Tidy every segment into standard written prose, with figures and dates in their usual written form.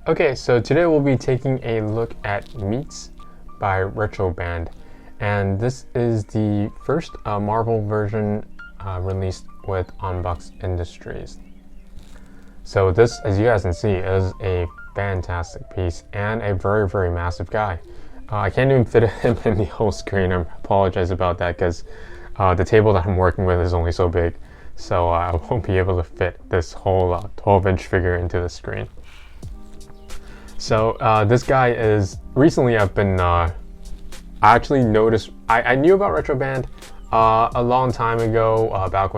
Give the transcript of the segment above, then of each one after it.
Okay, so today we'll be taking a look at Meets by Retroband, and this is the first Marvel version released with Unbox Industries. So this, as you guys can see, is a fantastic piece and a very, very massive guy. I can't even fit him in the whole screen. I apologize about that because the table that I'm working with is only so big, so I won't be able to fit this whole 12-inch figure into the screen. So this guy is, recently I've been, I actually noticed, I knew about Retroband a long time ago, back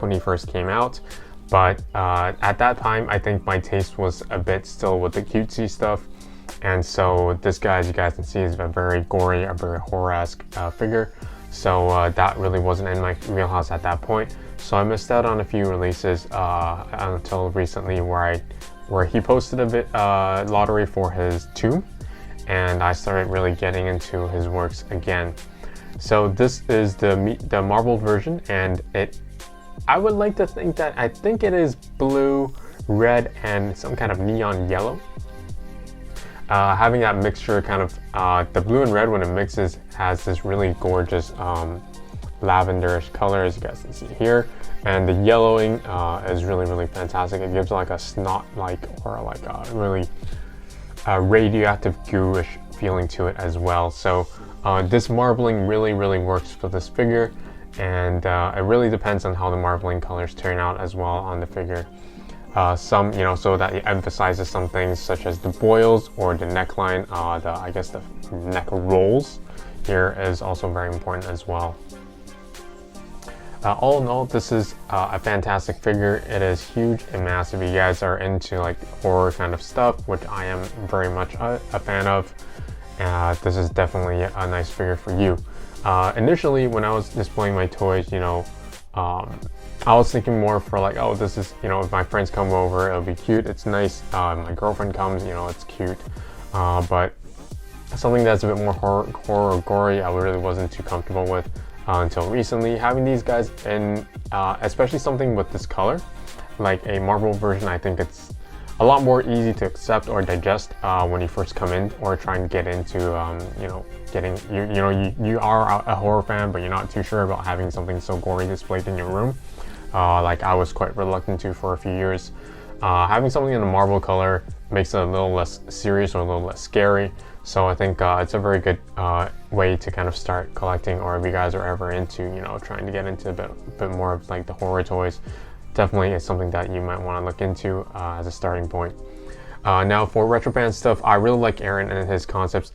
when he first came out, but at that time I think my taste was a bit still with the cutesy stuff, and so this guy, as you guys can see, is a very gory, a very horror-esque figure, so that really wasn't in my wheelhouse at that point, so I missed out on a few releases until recently where he posted a lottery for his tomb, and I started really getting into his works again. So this is the Marvel version, and I would like to think that I think it is blue, red, and some kind of neon yellow. Having that mixture, kind of the blue and red when it mixes, has this really gorgeous lavenderish color, as you guys can see here, and the yellowing is really fantastic. It gives like a snot-like or like a really radioactive gooish feeling to it as well. So this marbling really works for this figure, and it really depends on how the marbling colors turn out as well on the figure. Some, so that it emphasizes some things such as the boils or the neckline, I guess the neck rolls here is also very important as well. All in all, this is a fantastic figure. It is huge and massive. If you guys are into like horror kind of stuff, which I am very much a fan of, this is definitely a nice figure for you. Initially, when I was displaying my toys, I was thinking more for like, oh, this is, if my friends come over, it'll be cute, it's nice. My girlfriend comes, it's cute. But something that's a bit more horror or gory, I really wasn't too comfortable with. Until recently. Having these guys in, especially something with this color, like a Marvel version, I think it's a lot more easy to accept or digest when you first come in or trying to get into, you are a horror fan, but you're not too sure about having something so gory displayed in your room. Like I was quite reluctant to for a few years. Having something in a Marvel color makes it a little less serious or a little less scary. So I think it's a very good way to kind of start collecting, or if you guys are ever into, trying to get into a bit more of like the horror toys, definitely is something that you might want to look into as a starting point. Now for Retroband stuff, I really like Aaron and his concepts.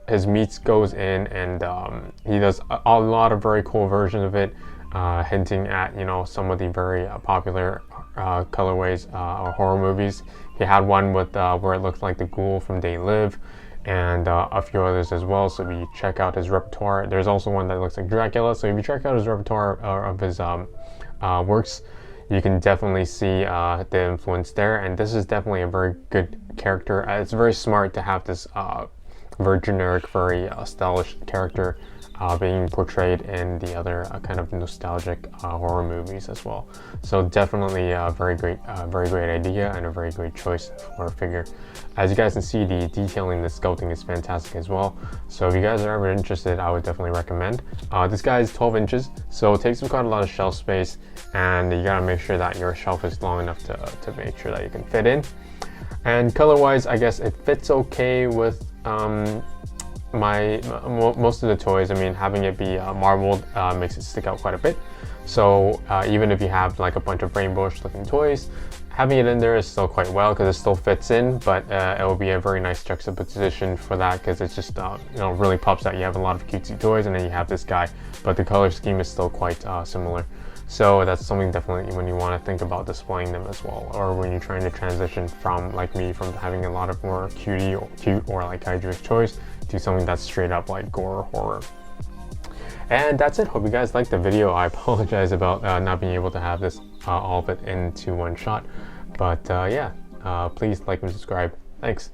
His meats goes in, and he does a lot of very cool versions of it, hinting at some of the very popular colorways or horror movies. He had one with where it looked like the ghoul from They Live, and a few others as well. So if you check out his repertoire, there's also one that looks like Dracula. So if you check out his repertoire of his works, you can definitely see the influence there. And this is definitely a very good character. It's very smart to have this very generic, very stylish character being portrayed in the other kind of nostalgic horror movies as well. So definitely a very great idea and a very great choice for a figure. As you guys can see, the detailing, the sculpting is fantastic as well. So if you guys are ever interested, I would definitely recommend. This guy is 12 inches, so it takes up quite a lot of shelf space, and you gotta make sure that your shelf is long enough to make sure that you can fit in. And color-wise, I guess it fits okay with most of the toys. I mean, having it be marbled makes it stick out quite a bit. So even if you have like a bunch of rainbowish looking toys, having it in there is still quite well because it still fits in, but it will be a very nice juxtaposition for that because it's just really pops out. You have a lot of cutesy toys and then you have this guy, but the color scheme is still quite similar. So that's something definitely when you want to think about displaying them as well, or when you're trying to transition from, like me, from having a lot of more cute or like kaiju toys to something that's straight up like gore or horror. And that's it. Hope you guys liked the video. I apologize about not being able to have this all of it into one shot, but yeah, please like and subscribe. Thanks.